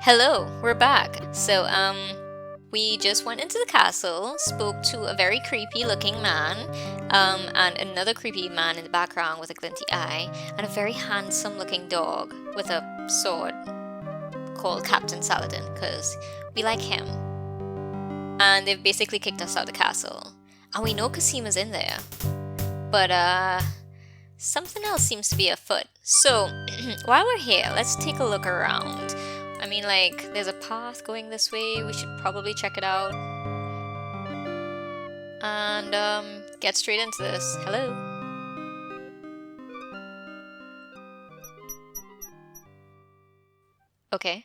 Hello, we're back. We just went into the castle, spoke to a very creepy looking man, and another creepy man in the background with a glinty eye, and a very handsome looking dog with a sword called Captain Saladin, because we like him. And they've basically kicked us out of the castle. And we know Casima's in there. But, something else seems to be afoot. So, while we're here, let's take a look around. I mean, like, there's a path going this way. We should probably check it out. And, get straight into this. Hello? Okay.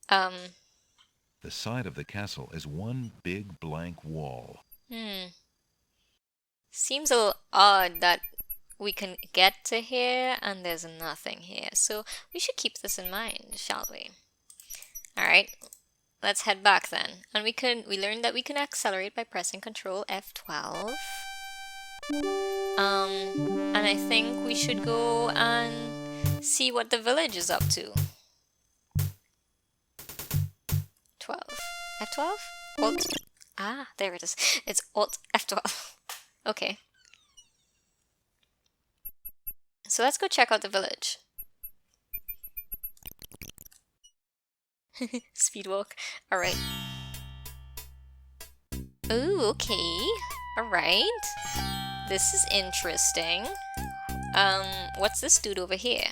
The side of the castle is one big blank wall. Seems a little odd that we can get to here and there's nothing here. So we should keep this in mind, shall we? Alright, let's head back then. And we learned that we can accelerate by pressing Control F12. And I think we should go and see what the village is up to. 12. F12? Alt. Ah, there it is. It's Alt F12. Okay. So let's go check out the village. Speedwalk. Alright. Ooh, okay. Alright. This is interesting. What's this dude over here?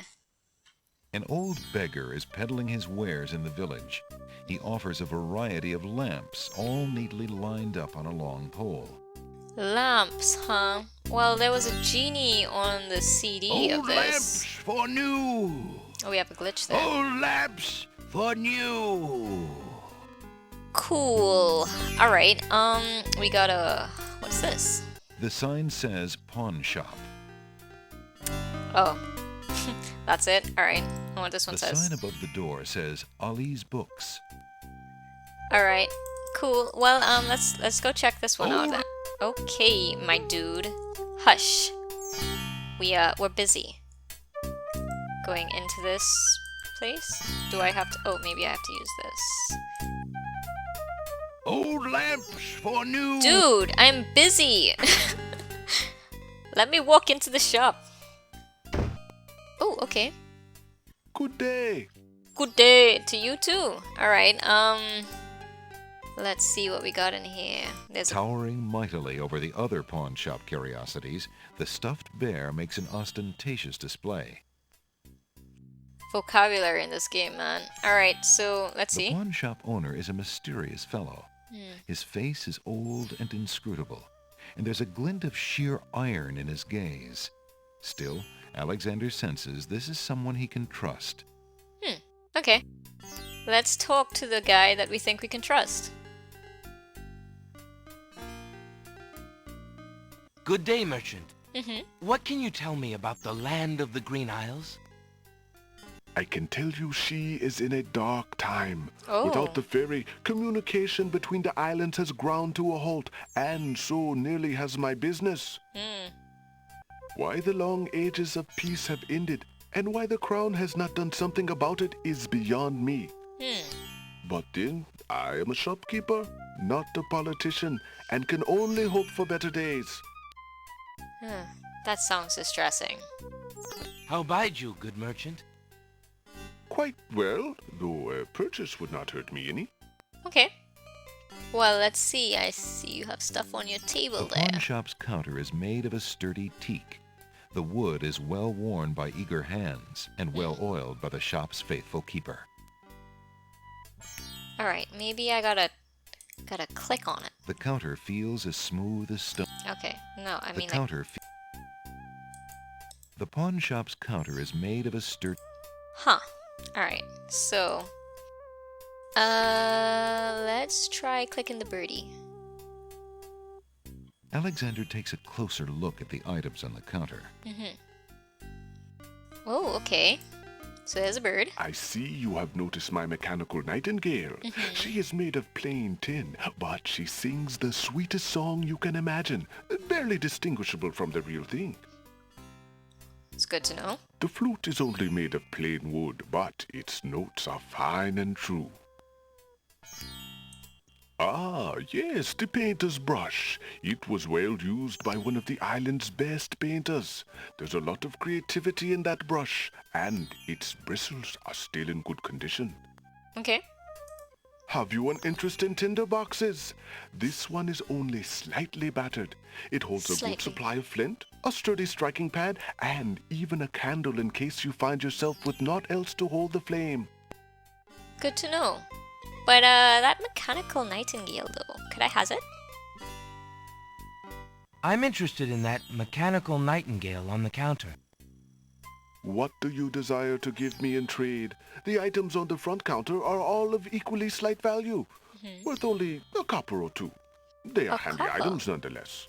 An old beggar is peddling his wares in the village. He offers a variety of lamps, all neatly lined up on a long pole. Lamps, huh? Well, there was a genie on the CD of this. Lamps for new. Oh, we have a glitch there. Old lamps for new. Cool. Alright, we got a... What's this? The sign says pawn shop. Oh. That's it? Alright. I what this one The says. sign above the door says Ali's Books. Alright. Cool. Well, let's go check this one out then. Okay, my dude. Hush. We're busy. Going into this place? Do I have to... Oh, maybe I have to use this. Old lamps for new. Dude, I'm busy! Let me walk into the shop. Oh, okay. Good day. Good day to you too. Alright, let's see what we got in here. There's a... Towering mightily over the other pawn shop curiosities, the stuffed bear makes an ostentatious display. vocabulary in this game, man. Alright, so let's The see. pawn shop owner is a mysterious fellow. His face is old and inscrutable, and there's a glint of sheer iron in his gaze. Still, Alexander senses this is someone he can trust. Okay. Let's talk to the guy that we think we can trust. Good day, merchant. What can you tell me about the land of the Green Isles? I can tell you she is in a dark time. Oh. Without the ferry, communication between the islands has ground to a halt, and so nearly has my business. Why the long ages of peace have ended, and why the crown has not done something about it is beyond me. But then, I am a shopkeeper, not a politician, and can only hope for better days. That sounds distressing. How bide you, good merchant? Quite well, though a purchase would not hurt me any. Okay. Well, let's see. I see you have stuff on your table The there. pawn shop's counter is made of a sturdy teak. The wood is well worn by eager hands and well oiled by the shop's faithful keeper. Alright, maybe I gotta click on it. The counter feels as smooth as stone. Okay. No, I The mean like... counter. The pawn shop's counter is made of a sturdy. Huh. Alright, so... let's try clicking the birdie. Alexander takes a closer look at the items on the counter. Oh, okay. So there's a bird. I see you have noticed my mechanical nightingale. She is made of plain tin, but she sings the sweetest song you can imagine, barely distinguishable from the real thing. It's good to know. The flute is only made of plain wood, but its notes are fine and true. Ah, yes, the painter's brush. It was well used by one of the island's best painters. There's a lot of creativity in that brush, and its bristles are still in good condition. Okay. Have you an interest in tinder boxes? This one is only slightly battered. It holds a Slightly. good supply of flint, a sturdy striking pad, and even a candle in case you find yourself with naught else to hold the flame. Good to know. But that mechanical nightingale though, could I has it? I'm interested in that mechanical nightingale on the counter. What do you desire to give me in trade? The items on the front counter are all of equally slight value, worth only a copper or two. They are A handy copper? items nonetheless.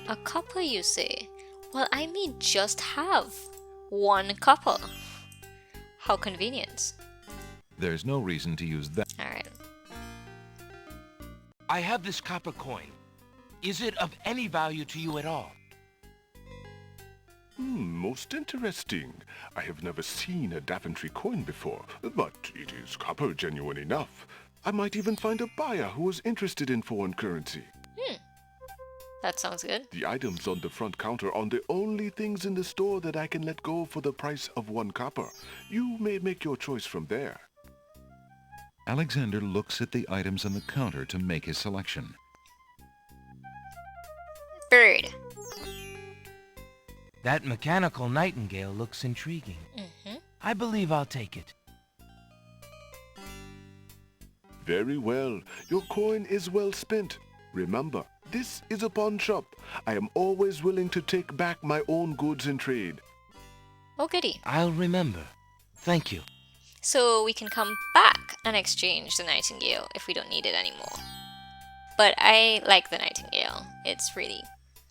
A copper, you say? Well, I may just have 1 copper. How convenient. There's no reason to use that. Alright. I have this copper coin. Is it of any value to you at all? Most interesting. I have never seen a Daventry coin before, but it is copper genuine enough. I might even find a buyer who is interested in foreign currency. That sounds good. The items on the front counter are the only things in the store that I can let go for the price of 1 copper. You may make your choice from there. Alexander looks at the items on the counter to make his selection. Bird. That mechanical nightingale looks intriguing. I believe I'll take it. Very well. Your coin is well spent. Remember, this is a pawn shop. I am always willing to take back my own goods in trade. Oh goody. I'll remember. Thank you. So we can come back and exchange the nightingale if we don't need it anymore. But I like the nightingale. It's really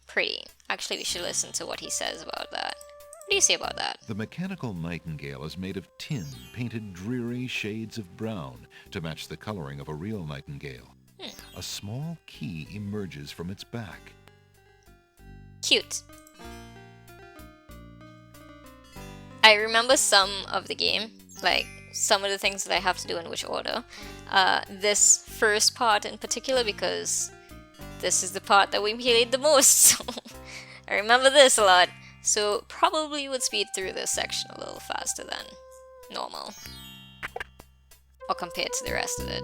pretty. Actually, we should listen to what he says about that. What do you say about that? The mechanical nightingale is made of tin, painted dreary shades of brown to match the coloring of a real nightingale. A small key emerges from its back. Cute. I remember some of the game, like some of the things that I have to do in which order. This first part in particular, because this is the part that we played the most. So I remember this a lot. So probably would speed through this section a little faster than normal. Or compared to the rest of it.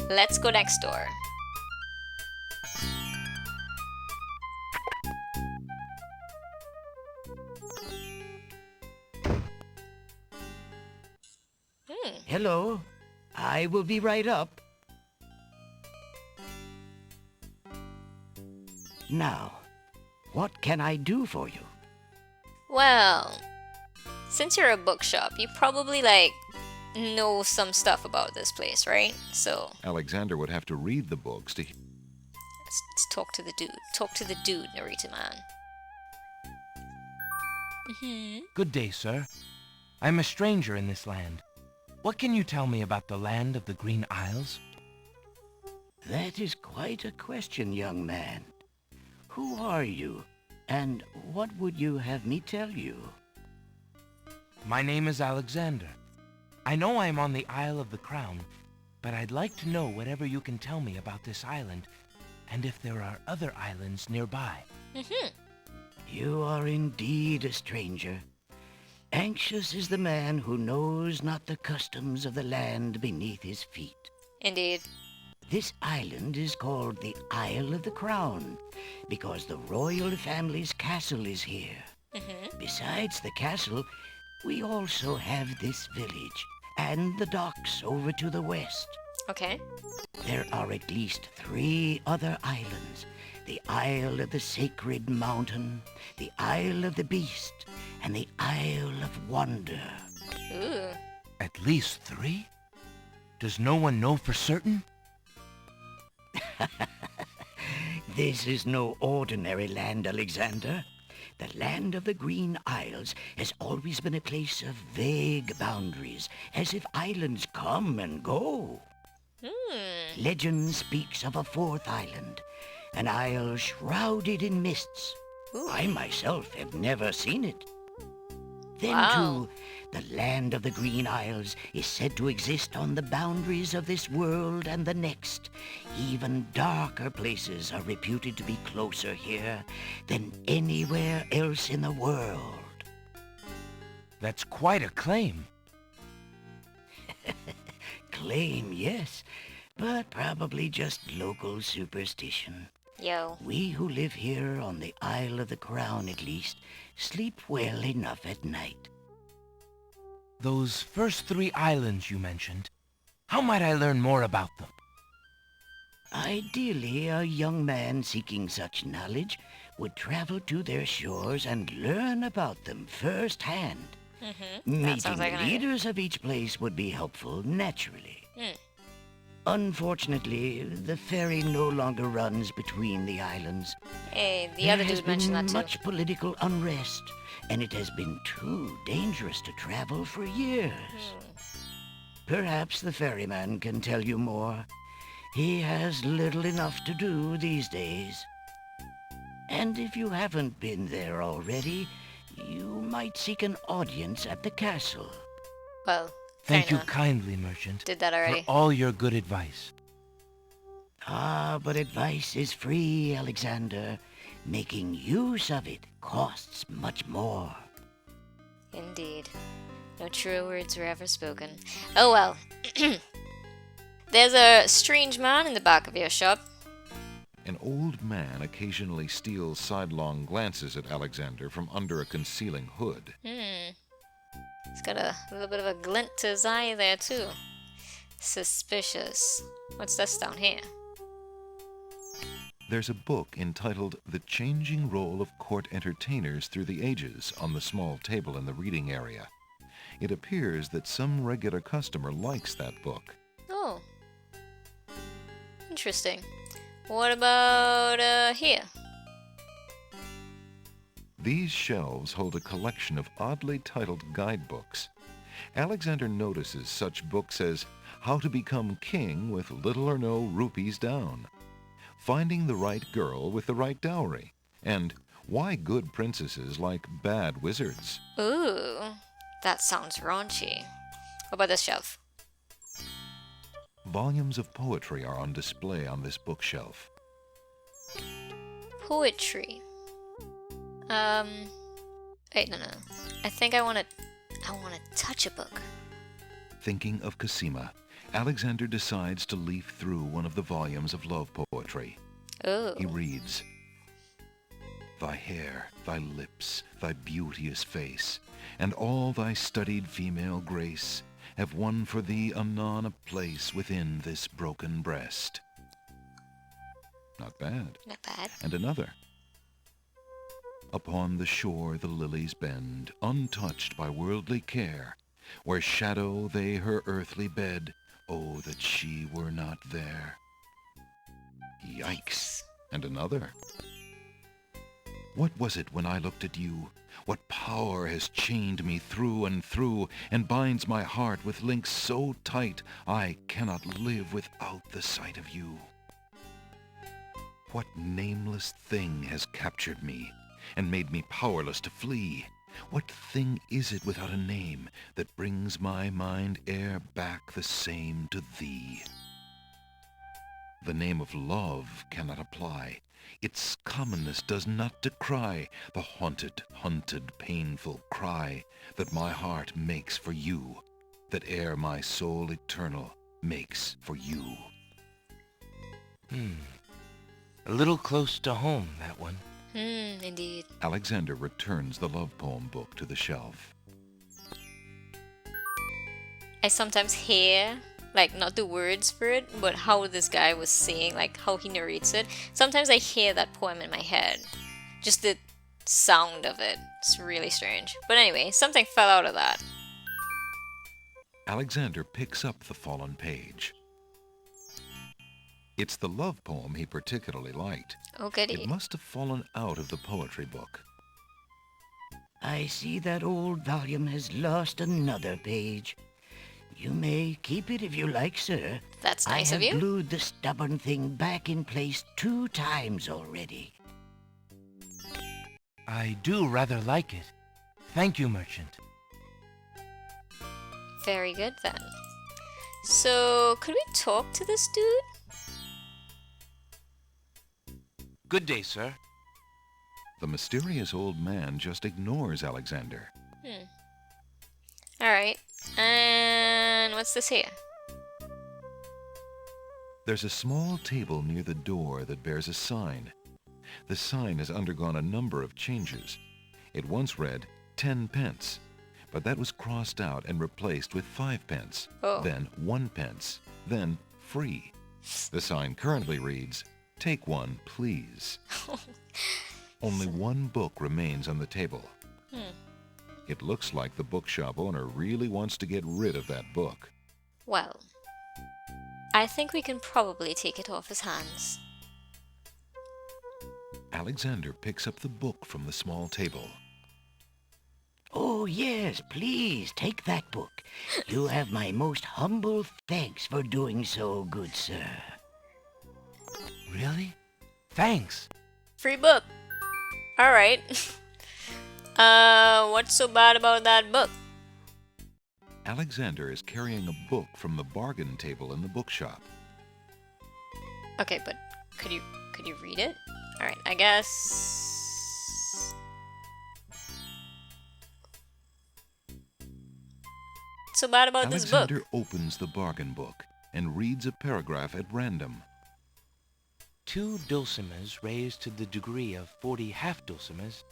Let's go next door. Hello. I will be right up. Now, what can I do for you? Well, since you're a bookshop, you probably know some stuff about this place, right? So Alexander would have to read the books to let's talk to the dude. Talk to the dude, narrator man. Good day, sir. I'm a stranger in this land. What can you tell me about the land of the Green Isles? That is quite a question, young man. Who are you, and what would you have me tell you? My name is Alexander. I know I'm on the Isle of the Crown, but I'd like to know whatever you can tell me about this island, and if there are other islands nearby. You are indeed a stranger. Anxious is the man who knows not the customs of the land beneath his feet. Indeed. This island is called the Isle of the Crown because the royal family's castle is here. Besides the castle, we also have this village and the docks over to the west. Okay. There are at least 3 other islands. The Isle of the Sacred Mountain, the Isle of the Beast, and the Isle of Wonder. Ooh. At least 3? Does no one know for certain? This is no ordinary land, Alexander. The land of the Green Isles has always been a place of vague boundaries, as if islands come and go. Legend speaks of a 4th island, an isle shrouded in mists. Ooh. I myself have never seen it. Then, Wow. too, the land of the Green Isles is said to exist on the boundaries of this world and the next. Even darker places are reputed to be closer here than anywhere else in the world. That's quite a claim. Claim, yes, but probably just local superstition. Yo. We who live here on the Isle of the Crown, at least, sleep well enough at night. Those first 3 islands you mentioned, how might I learn more about them? Ideally, a young man seeking such knowledge would travel to their shores and learn about them firsthand. That Meeting sounds like the an idea. leaders of each place would be helpful, naturally. Hmm. Unfortunately, the ferry no longer runs between the islands. Hey, the There other has dude mentioned been that too. much political unrest, and it has been too dangerous to travel for years. Perhaps the ferryman can tell you more. He has little enough to do these days. And if you haven't been there already, you might seek an audience at the castle. Well, Thank you kinda kindly, merchant, did that for already. all your good advice. Ah, but advice is free, Alexander. Making use of it costs much more. Indeed. No truer words were ever spoken. Oh well. There's a strange man in the back of your shop. An old man occasionally steals sidelong glances at Alexander from under a concealing hood. He's got a little bit of a glint to his eye there too. Suspicious. What's this down here? There's a book entitled The Changing Role of Court Entertainers Through the Ages on the small table in the reading area. It appears that some regular customer likes that book. Oh. Interesting. What about here? These shelves hold a collection of oddly titled guidebooks. Alexander notices such books as How to Become King with Little or No Rupees Down, Finding the Right Girl with the Right Dowry, and Why Good Princesses Like Bad Wizards. Ooh, that sounds raunchy. What about this shelf? Volumes of poetry are on display on this bookshelf. Poetry. Wait, no. I think I wanna touch a book. Thinking of Cosima, Alexander decides to leaf through one of the volumes of love poetry. Ooh. He reads, Thy hair, thy lips, thy beauteous face, and all thy studied female grace have won for thee anon a place within this broken breast. Not bad. Not bad. And another. Upon the shore the lilies bend, untouched by worldly care, where shadow they her earthly bed, oh, that she were not there. Yikes. And another. What was it when I looked at you? What power has chained me through and through, and binds my heart with links so tight I cannot live without the sight of you? What nameless thing has captured me, and made me powerless to flee? What thing is it without a name that brings my mind e'er back the same to thee? The name of love cannot apply. Its commonness does not decry the haunted, hunted, painful cry that my heart makes for you, that e'er my soul eternal makes for you. A little close to home, that one. Indeed. Alexander returns the love poem book to the shelf. I sometimes hear, like, not the words for it, but how this guy was saying, like, how he narrates it. Sometimes I hear that poem in my head. Just the sound of it. It's really strange. But anyway, something fell out of that. Alexander picks up the fallen page. It's the love poem he particularly liked. Oh, goody. It must have fallen out of the poetry book. I see that old volume has lost another page. You may keep it if you like, sir. That's nice I of have you. glued the stubborn thing back in place 2 times already. I do rather like it. Thank you, merchant. Very good then. So, could we talk to this dude? Good day, sir. The mysterious old man just ignores Alexander. Alright. And what's this here? There's a small table near the door that bears a sign. The sign has undergone a number of changes. It once read 10 pence, but that was crossed out and replaced with 5 pence, Oh. then 1 pence, then free. The sign currently reads, "Take one, please." Only one book remains on the table. It looks like the bookshop owner really wants to get rid of that book. Well, I think we can probably take it off his hands. Alexander picks up the book from the small table. Oh, yes, please, take that book. You have my most humble thanks for doing so, good sir. Really? Thanks. Free book. Alright. What's so bad about that book? Alexander is carrying a book from the bargain table in the bookshop. Okay, but could you read it? Alright, I guess. What's so bad about this book? Alexander opens the bargain book and reads a paragraph at random. 2 dulcimers raised to the degree of 40 half-dulcimers,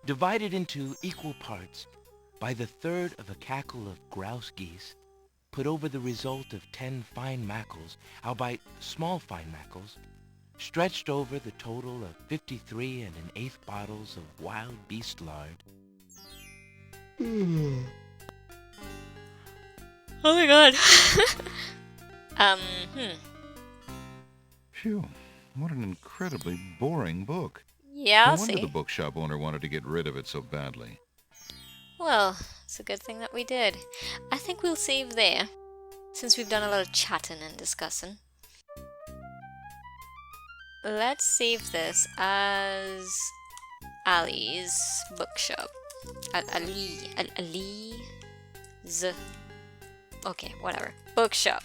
divided into equal parts by the third of a cackle of grouse geese, put over the result of 10 fine mackles, albeit small fine mackles, stretched over the total of 53 1/8 bottles of wild beast lard. Oh my god. Phew, what an incredibly boring book. Yeah, No I'll wonder see. the bookshop owner wanted to get rid of it so badly. Well, it's a good thing that we did. I think we'll save there, since we've done a lot of chatting and discussing. Let's save this as Ali's bookshop. Ali's. Okay, whatever. Bookshop.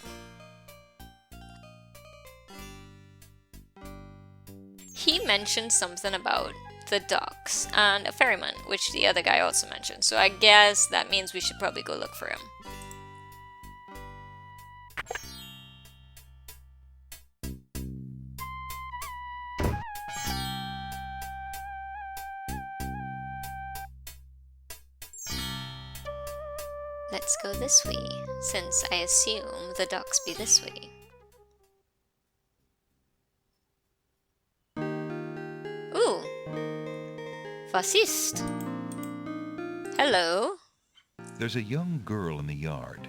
He mentioned something about the docks and a ferryman, which the other guy also mentioned. So I guess that means we should probably go look for him. Let's go this way, since I assume the docks be this way. Ooh! Was ist? Hello? There's a young girl in the yard.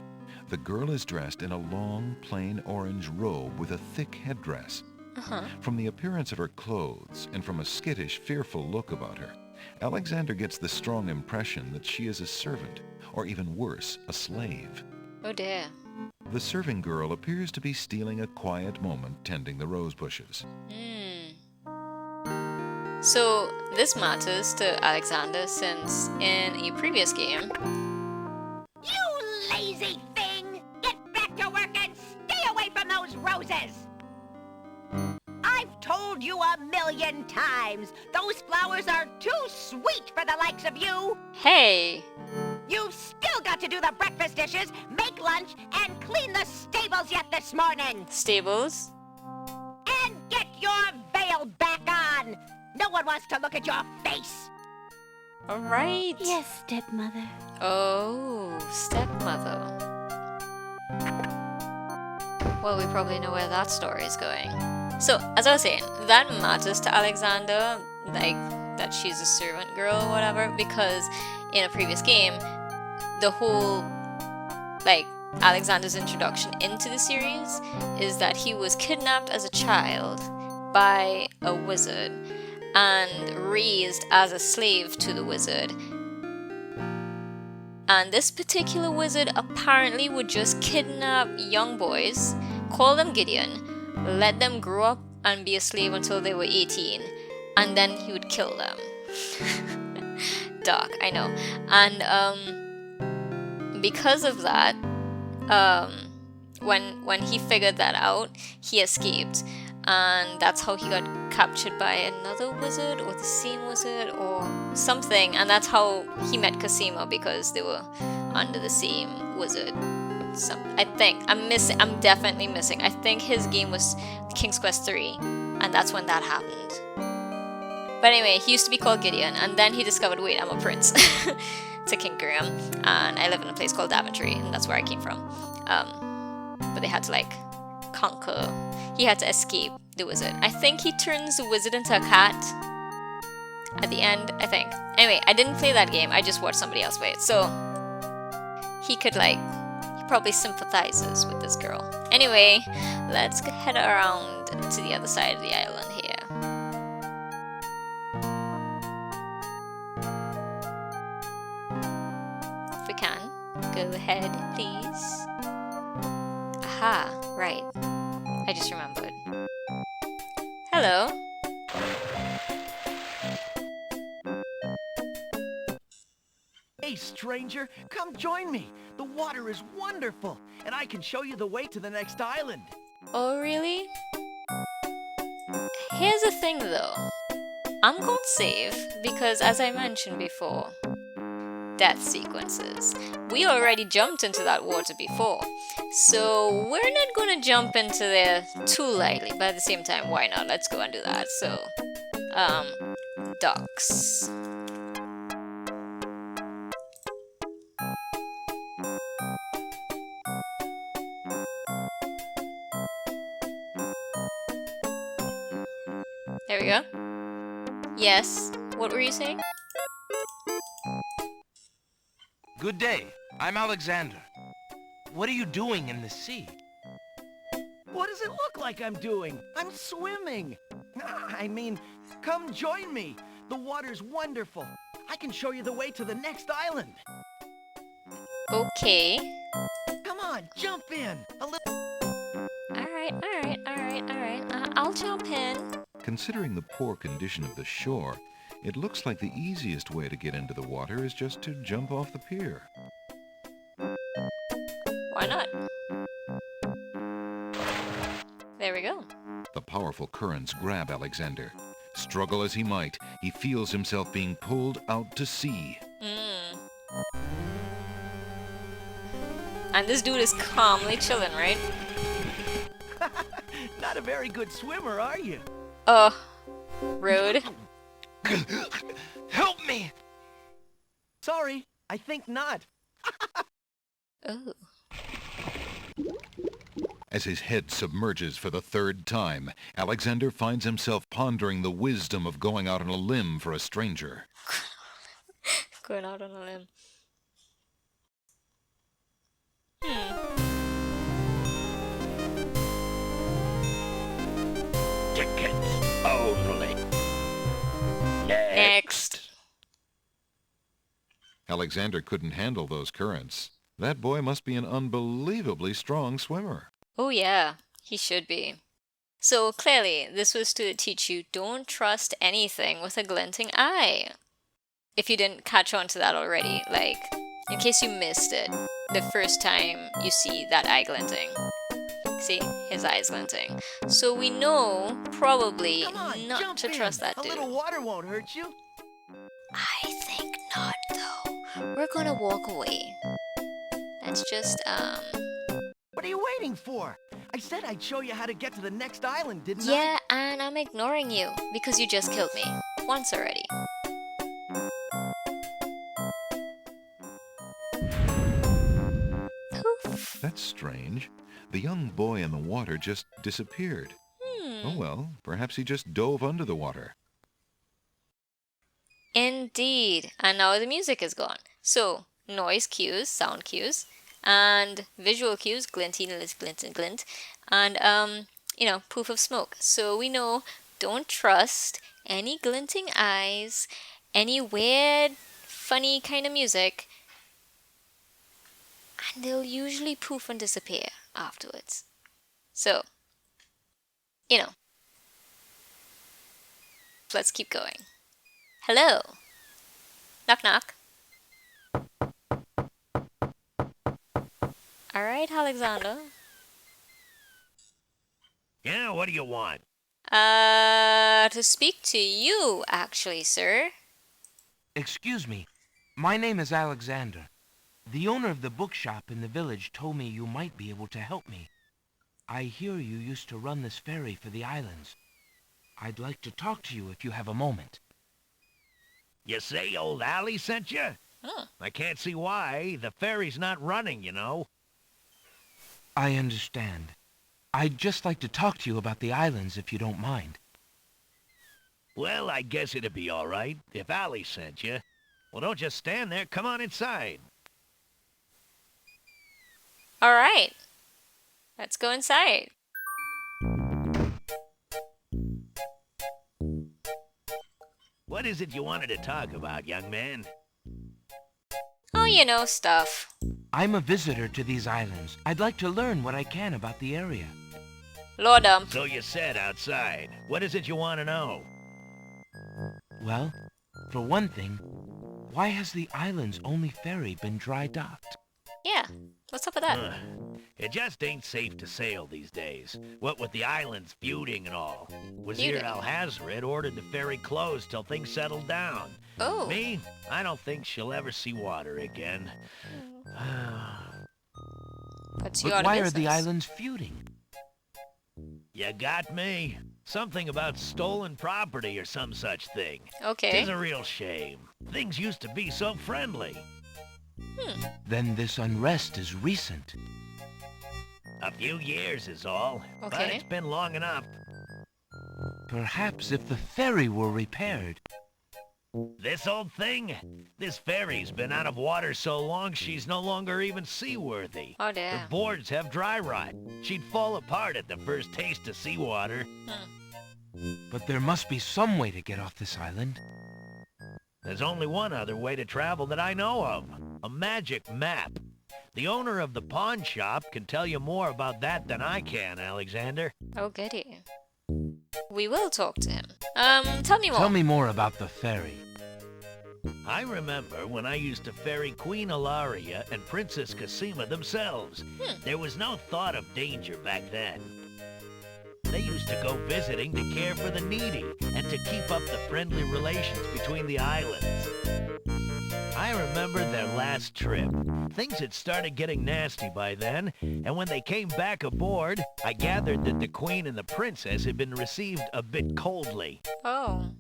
The girl is dressed in a long, plain orange robe with a thick headdress. From the appearance of her clothes and from a skittish, fearful look about her, Alexander gets the strong impression that she is a servant, or even worse, a slave. Oh dear. The serving girl appears to be stealing a quiet moment tending the rose bushes. So, this matters to Alexander since in a previous game, You lazy thing! Get back to work and stay away from those roses! I've told you 1,000,000 times, those flowers are too sweet for the likes of you! hey, You've still got to do the breakfast dishes, make lunch, and clean the stables yet this morning! stables? And get your veil back on! No one wants to look at your face! Alright. Yes, stepmother. Oh, stepmother. Well, we probably know where that story is going. So, as I was saying, that matters to Alexander, like, that she's a servant girl or whatever, because in a previous game, the whole, like, Alexander's introduction into the series is that he was kidnapped as a child by a wizard and raised as a slave to the wizard. And this particular wizard apparently would just kidnap young boys, call them Gideon, let them grow up and be a slave until they were 18, and then he would kill them. Dark, I know. And because of that, when he figured that out, he escaped, and that's how he got captured by another wizard or the same wizard or something, and that's how he met Cosimo, because they were under the same wizard. I think I'm definitely missing. I think his game was King's Quest 3, and that's when that happened. But anyway, he used to be called Gideon, and then he discovered, wait, I'm a prince to King Graham, and I live in a place called Daventry, and that's where I came from. But they had to conquer. He had to escape the wizard. I think he turns the wizard into a cat at the end, I think. Anyway, I didn't play that game. I just watched somebody else play it. So he could he probably sympathizes with this girl. Anyway, let's head around to the other side of the island here. If we can, go ahead, please. Aha, right. I just remembered. Hello. Hey, stranger, come join me. The water is wonderful, and I can show you the way to the next island. Oh, really? Here's the thing, though. I'm going to save because, as I mentioned before, death sequences. We already jumped into that water before, so we're not going to jump into there too lightly, but at the same time, why not? Let's go and do that. So, ducks. There we go. Yes, what were you saying? Good day. I'm Alexander. What are you doing in the sea? What does it look like I'm doing? I'm swimming. I mean, come join me. The water's wonderful. I can show you the way to the next island. Okay. Come on, jump in. A little. Alright. I'll jump in. Considering the poor condition of the shore, it looks like the easiest way to get into the water is just to jump off the pier. Why not? There we go. The powerful currents grab Alexander. Struggle as he might, he feels himself being pulled out to sea. And this dude is calmly chilling, right? Not a very good swimmer, are you? Oh, rude. Help me! Sorry, I think not. Oh. As his head submerges for the third time, Alexander finds himself pondering the wisdom of going out on a limb for a stranger. Going out on a limb. Tickets only. Next. Alexander couldn't handle those currents. That boy must be an unbelievably strong swimmer. Oh yeah, he should be. So clearly, this was to teach you don't trust anything with a glinting eye. If you didn't catch on to that already, in case you missed it, the first time you see that eye glinting. See, his eye's glinting. So we know, probably, Come on, not jump to in. trust that A dude. little water won't hurt you. I think not, though. We're gonna walk away. Let's just, What are you waiting for? I said I'd show you how to get to the next island, didn't I? Yeah, and I'm ignoring you, because you just killed me. Once already. Poof. That's strange. The young boy in the water just disappeared. Oh well, perhaps he just dove under the water. Indeed. And now the music is gone. So, noise cues, sound cues, and visual cues, glinty, glint, glint, and, poof of smoke. So we know, don't trust any glinting eyes, any weird, funny kind of music. and they'll usually poof and disappear afterwards. So, you know, let's keep going. Hello? Knock knock. Alright, Alexander. Yeah, what do you want? To speak to you, actually, sir. Excuse me. My name is Alexander. The owner of the bookshop in the village told me you might be able to help me. I hear you used to run this ferry for the islands. I'd like to talk to you if you have a moment. You say old Allie sent you? Huh. I can't see why. The ferry's not running, you know. I understand. I'd just like to talk to you about the islands if you don't mind. Well, I guess it'd be all right if Allie sent you. Well, don't just stand there. Come on inside. Alright. Let's go inside. What is it you wanted to talk about, young man? Oh, you know, stuff. I'm a visitor to these islands. I'd like to learn what I can about the area. Lord dump. So you said outside. What is it you want to know? Well, for one thing, why has the island's only ferry been dry docked? Yeah, what's up with that? It just ain't safe to sail these days. What with the islands feuding and all. Wazir Feuding? Al-Hazred ordered the ferry closed till things settled down. Oh. Me, I don't think she'll ever see water again. Puts you But out of why are business. the islands feuding? You got me. Something about stolen property or some such thing. Okay. It's a real shame. Things used to be so friendly. Then this unrest is recent. A few years is all. But Okay. it's been long enough. Perhaps if the ferry were repaired. This old thing? This ferry's been out of water so long she's no longer even seaworthy. Oh, Her damn. boards have dry rot. She'd fall apart at the first taste of seawater. But there must be some way to get off this island. There's only one other way to travel that I know of. A magic map. The owner of the pawn shop can tell you more about that than I can, Alexander. Oh, goody. We will talk to him. Tell me more. Tell me more about the ferry. I remember when I used to ferry Queen Ilaria and Princess Casima themselves. There was no thought of danger back then. They used to go visiting to care for the needy and to keep up the friendly relations between the islands. I remember their last trip. Things had started getting nasty by then, and when they came back aboard, I gathered that the Queen and the Princess had been received a bit coldly. Oh.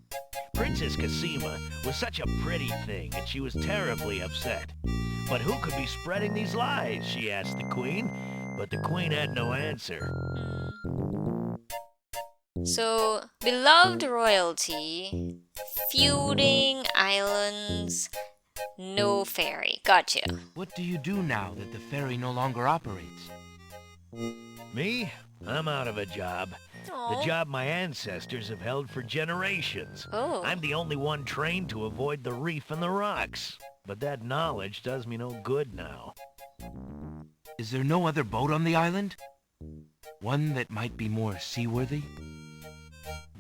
Princess Casima was such a pretty thing, and she was terribly upset. But who could be spreading these lies, she asked the Queen, but the Queen had no answer. So, beloved royalty, feuding islands, no ferry. Gotcha. What do you do now that the ferry no longer operates? Me? I'm out of a job. The Aw. job my ancestors have held for generations. Oh. I'm the only one trained to avoid the reef and the rocks. But that knowledge does me no good now. Is there no other boat on the island? One that might be more seaworthy?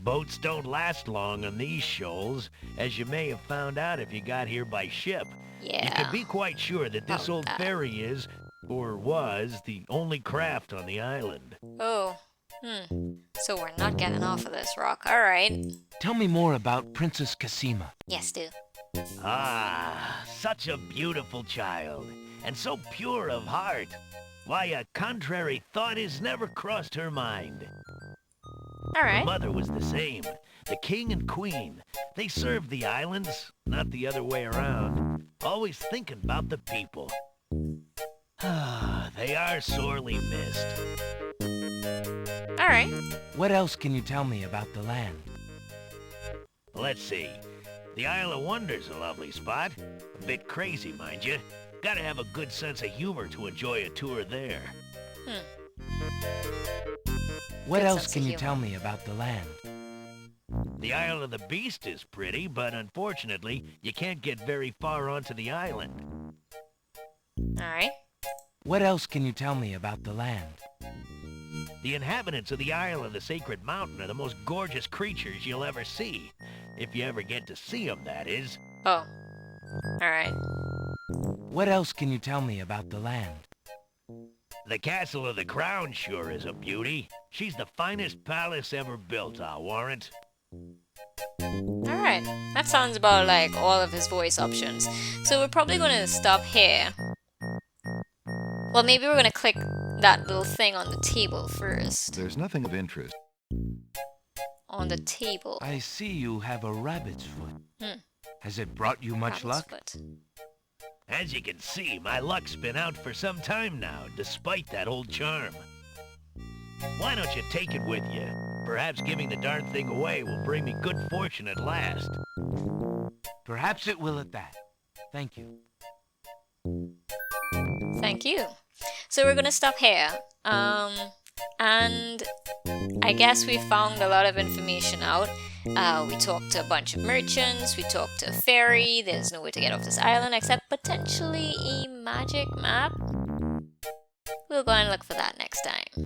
Boats don't last long on these shoals, as you may have found out if you got here by ship. You Yeah. can be quite sure that this About old that. ferry is, or was, the only craft on the island. Oh. So we're not getting off of this rock. Alright. Tell me more about Princess Casima. Yes, do. Ah, such a beautiful child, and so pure of heart. Why, a contrary thought has never crossed her mind. Her Alright. mother was the same. The king and queen. They served the islands, not the other way around. Always thinking about the people. Ah, they are sorely missed. Alright. What else can you tell me about the land? Let's see. The Isle of Wonder's a lovely spot. A bit crazy, mind you. Gotta have a good sense of humor to enjoy a tour there. What Good else sense can of you humor. tell me about the land? The Isle of the Beast is pretty, but unfortunately, you can't get very far onto the island. Alright. What else can you tell me about the land? The inhabitants of the Isle of the Sacred Mountain are the most gorgeous creatures you'll ever see. If you ever get to see them, that is. Oh. Alright. What else can you tell me about the land? The Castle of the Crown sure is a beauty. She's the finest palace ever built, I'll warrant. Alright. That sounds about like all of his voice options. So we're probably going to stop here. Well, maybe we're going to click that little thing on the table first. There's nothing of interest. On the table. I see you have a rabbit's foot. Has it brought you much Rabbit's luck? foot. As you can see, my luck's been out for some time now, despite that old charm. Why don't you take it with you? Perhaps giving the darn thing away will bring me good fortune at last. Perhaps it will at that. Thank you. Thank you. So we're gonna stop here. And I guess we found a lot of information out. We talked to a bunch of merchants, we talked to a ferry, there's no way to get off this island except potentially a magic map. We'll go and look for that next time.